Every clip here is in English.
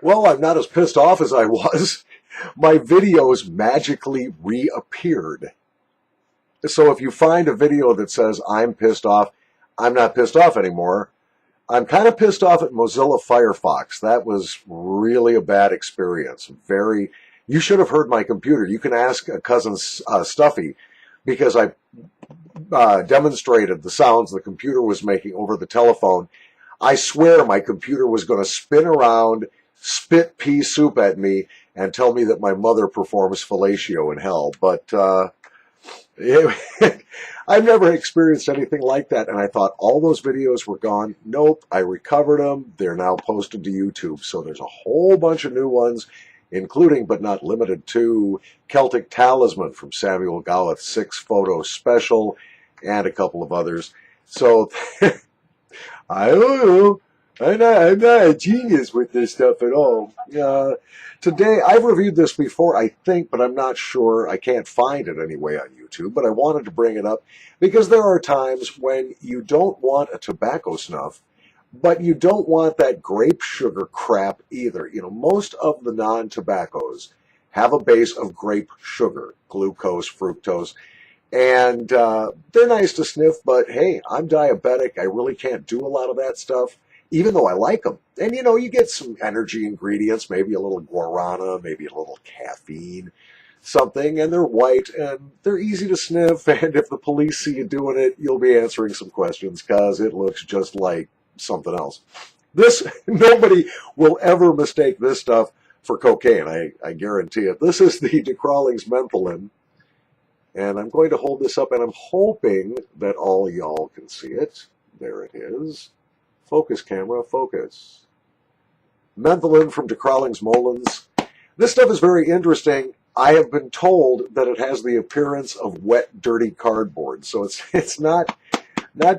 Well, I'm not as pissed off as I was. My videos magically reappeared. So if you find a video that says I'm pissed off, I'm not pissed off anymore. I'm kind of pissed off at Mozilla Firefox. That was really a bad experience. You should have heard my computer. You can ask cousin Stuffy, because I demonstrated the sounds the computer was making over the telephone. I swear my computer was going to spin around, spit pea soup at me, and tell me that my mother performs fellatio in hell. But I've never experienced anything like that, and I thought all those videos were gone. Nope, I recovered them. They're now posted to YouTube, so there's a whole bunch of new ones, including but not limited to Celtic Talisman from Samuel Gawith's 6-photo special, and a couple of others. So I don't know. I'm not a genius with this stuff at all. Today, I've reviewed this before, I think, but I'm not sure. I can't find it anyway on YouTube, but I wanted to bring it up because there are times when you don't want a tobacco snuff, but you don't want that grape sugar crap either. You know, most of the non-tobaccos have a base of grape sugar, glucose, fructose, and they're nice to sniff, but hey, I'm diabetic. I really can't do a lot of that stuff, even though I like them. And, you know, you get some energy ingredients, maybe a little guarana, maybe a little caffeine, something, and they're white, and they're easy to sniff, and if the police see you doing it, you'll be answering some questions, because it looks just like something else. Nobody will ever mistake this stuff for cocaine, I guarantee it. This is the DeCrawling's Mentholin, and I'm going to hold this up, and I'm hoping that all y'all can see it. There it is. Focus, camera, focus. Mentholin from DeCrawling's Molens. This stuff is very interesting. I have been told that it has the appearance of wet, dirty cardboard, so it's not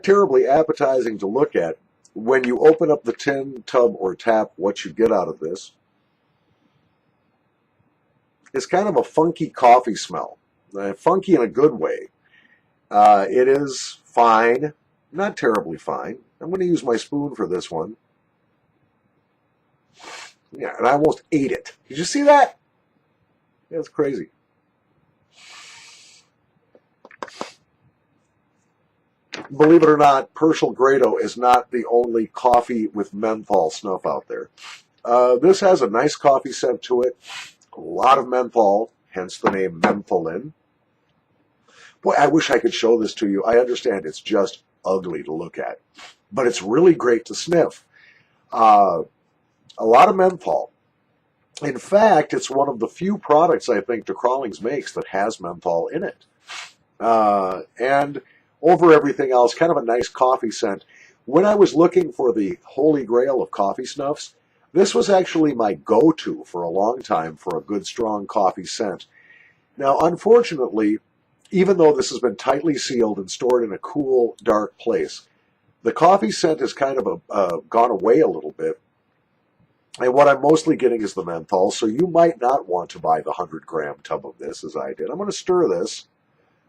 terribly appetizing to look at. When you open up the tin, tub, or tap, what you get out of this is kind of a funky coffee smell. Funky in a good way. It is fine, not terribly fine. I'm going to use my spoon for this one. Yeah, and I almost ate it. Did you see that? That's crazy. Believe it or not, Pershal Grado is not the only coffee with menthol snuff out there. This has a nice coffee scent to it. A lot of menthol, hence the name Mentholin. Boy, I wish I could show this to you. I understand it's just ugly to look at, but it's really great to sniff. A lot of menthol. In fact, it's one of the few products I think DeCrawling's makes that has menthol in it. And over everything else, kind of a nice coffee scent. When I was looking for the holy grail of coffee snuffs, this was actually my go-to for a long time for a good, strong coffee scent. Now, unfortunately, even though this has been tightly sealed and stored in a cool, dark place, the coffee scent has kind of gone away a little bit. And what I'm mostly getting is the menthol, so you might not want to buy the 100-gram tub of this as I did. I'm going to stir this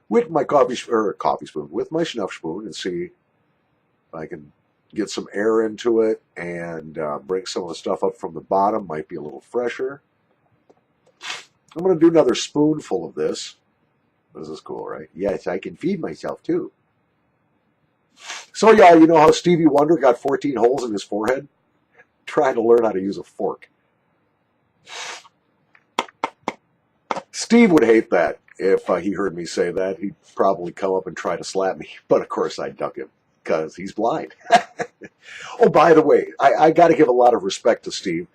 with my coffee spoon, with my snuff spoon, and see if I can get some air into it and bring some of the stuff up from the bottom. Might be a little fresher. I'm going to do another spoonful of this. This is cool, right? Yes, I can feed myself too. So, y'all, you know how Stevie Wonder got 14 holes in his forehead? Trying to learn how to use a fork. Steve would hate that if he heard me say that. He'd probably come up and try to slap me. But, of course, I'd duck him because he's blind. Oh, by the way, I got to give a lot of respect to Steve.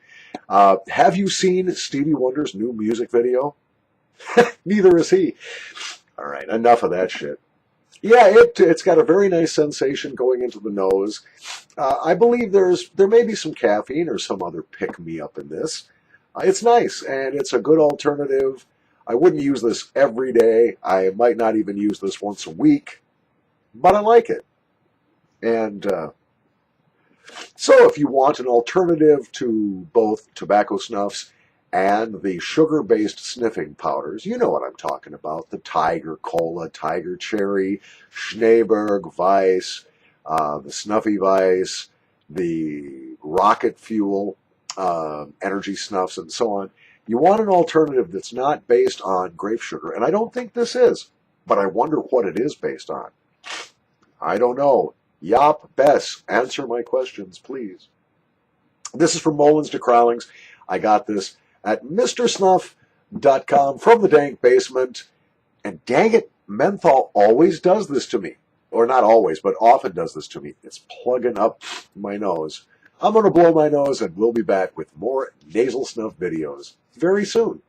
Have you seen Stevie Wonder's new music video? Neither has he. All right, enough of that shit. Yeah, it's got a very nice sensation going into the nose. I believe there may be some caffeine or some other pick-me-up in this. It's nice, and it's a good alternative. I wouldn't use this every day. I might not even use this once a week, but I like it. And so if you want an alternative to both tobacco snuffs and the sugar-based sniffing powders, you know what I'm talking about. The Tiger Cola, Tiger Cherry, Schneeberg, Weiss, the Snuffy Weiss, the rocket fuel, energy snuffs, and so on. You want an alternative that's not based on grape sugar, and I don't think this is, but I wonder what it is based on. I don't know. Yop, Bess, answer my questions, please. This is from Molens to Crowlings. I got this at MrSnuff.com from the dank basement. And dang it, menthol always does this to me. Or not always, but often does this to me. It's plugging up my nose. I'm going to blow my nose, and we'll be back with more nasal snuff videos very soon.